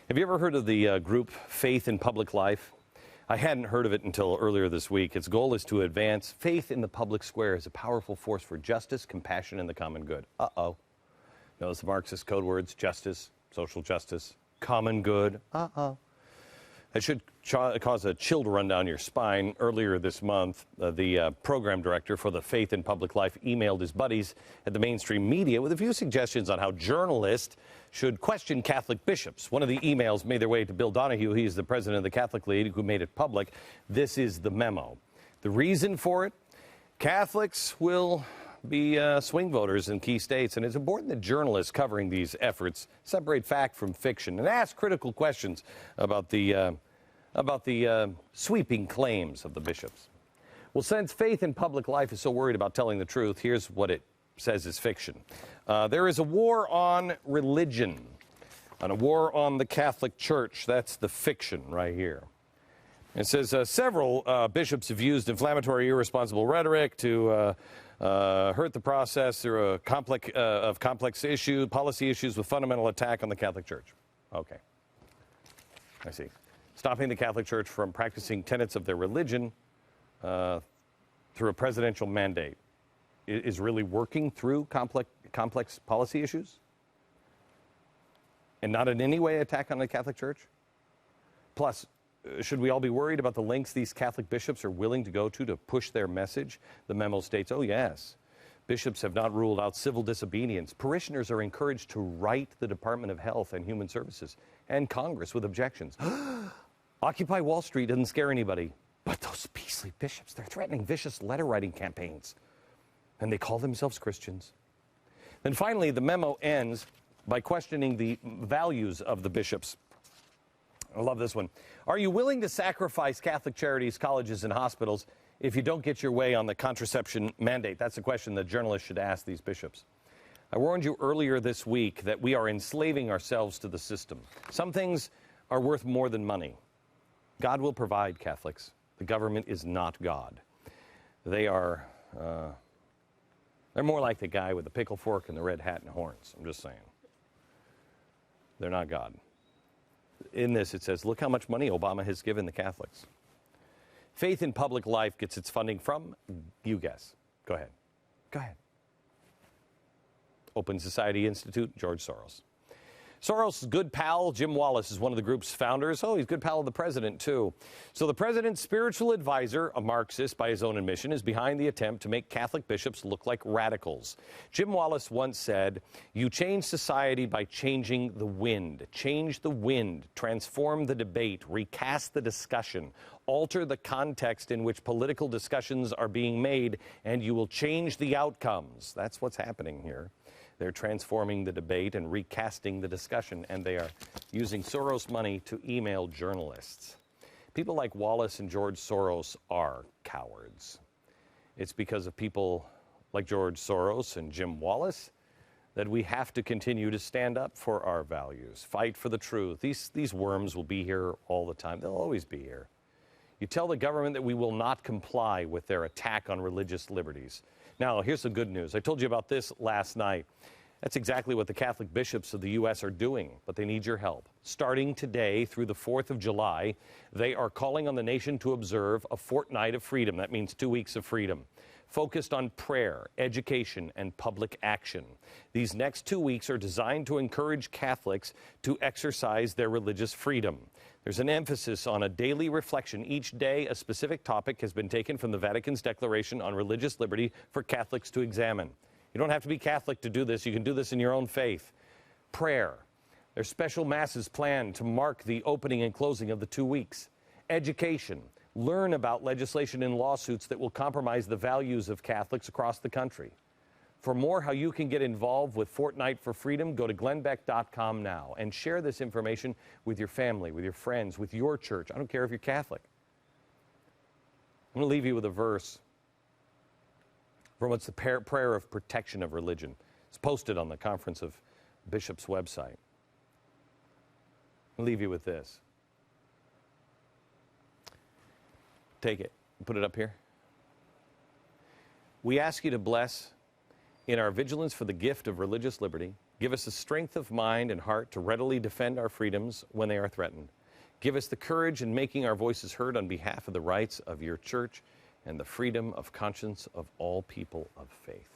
Have you ever heard of the group Faith in Public Life? I hadn't heard of it until earlier this week. Its goal is to advance faith in the public square as a powerful force for justice, compassion, and the common good. Uh-oh. Notice the Marxist code words: justice, social justice, common good. Uh-oh. It should cause a chill to run down your spine. Earlier this month, the program director for the Faith in Public Life emailed his buddies at the mainstream media with a few suggestions on how journalists should question Catholic bishops. One of the emails made their way to Bill Donahue. He is the president of the Catholic League, who made it public. This is the memo. The reason for it: Catholics will be swing voters in key states, and it's important that journalists covering these efforts separate fact from fiction and ask critical questions about the sweeping claims of the bishops. Well, since Faith in Public Life is so worried about telling the truth, here's what it says is fiction. There is a war on religion, and a war on the Catholic Church. That's the fiction right here. It says several bishops have used inflammatory, irresponsible rhetoric to hurt the process through a complex policy issues with fundamental attack on the Catholic Church. Okay, I see. Stopping the Catholic Church from practicing tenets of their religion through a presidential mandate is really working through complex policy issues and not in any way attack on the Catholic Church? Plus, should we all be worried about the lengths these Catholic bishops are willing to go to push their message? The memo states, oh yes, bishops have not ruled out civil disobedience. Parishioners are encouraged to write the Department of Health and Human Services and Congress with objections. Occupy Wall Street doesn't scare anybody. But those beastly bishops, they're threatening vicious letter-writing campaigns. And they call themselves Christians. Then finally, the memo ends by questioning the values of the bishops. I love this one. Are you willing to sacrifice Catholic charities, colleges, and hospitals if you don't get your way on the contraception mandate? That's a question that journalists should ask these bishops. I warned you earlier this week that we are enslaving ourselves to the system. Some things are worth more than money. God will provide, Catholics. The government is not God. They're more like the guy with the pickle fork and the red hat and horns. I'm just saying. They're not God. In this, it says, look how much money Obama has given the Catholics. Faith in Public Life gets its funding from, you guess. Go ahead. Go ahead. Open Society Institute, George Soros. Soros' good pal, Jim Wallace, is one of the group's founders. Oh, he's good pal of the president, too. So the president's spiritual advisor, a Marxist by his own admission, is behind the attempt to make Catholic bishops look like radicals. Jim Wallace once said, you change society by changing the wind. Change the wind, transform the debate, recast the discussion, alter the context in which political discussions are being made, and you will change the outcomes. That's what's happening here. They're transforming the debate and recasting the discussion, and they are using Soros money to email journalists. People like Wallace and George Soros are cowards. It's because of people like George Soros and Jim Wallace that we have to continue to stand up for our values, fight for the truth. These worms will be here all the time. They'll always be here. You tell the government that we will not comply with their attack on religious liberties. Now, here's the good news. I told you about this last night. That's exactly what the Catholic bishops of the U.S. are doing, but they need your help. Starting today through the 4th of July, they are calling on the nation to observe a fortnight of freedom. That means 2 weeks of freedom, focused on prayer, education, and public action. These next 2 weeks are designed to encourage Catholics to exercise their religious freedom. There's an emphasis on a daily reflection. Each day, a specific topic has been taken from the Vatican's Declaration on Religious Liberty for Catholics to examine. You don't have to be Catholic to do this. You can do this in your own faith. Prayer. There's special masses planned to mark the opening and closing of the 2 weeks. Education. Learn about legislation and lawsuits that will compromise the values of Catholics across the country. For more how you can get involved with Fortnight for Freedom, go to glennbeck.com now and share this information with your family, with your friends, with your church. I don't care if you're Catholic. I'm going to leave you with a verse from what's the prayer of protection of religion. It's posted on the Conference of Bishops website. I'll leave you with this. Take it. Put it up here. We ask you to bless in our vigilance for the gift of religious liberty, Give us the strength of mind and heart to readily defend our freedoms when they are threatened. Give us the courage in making our voices heard on behalf of the rights of your church and the freedom of conscience of all people of faith.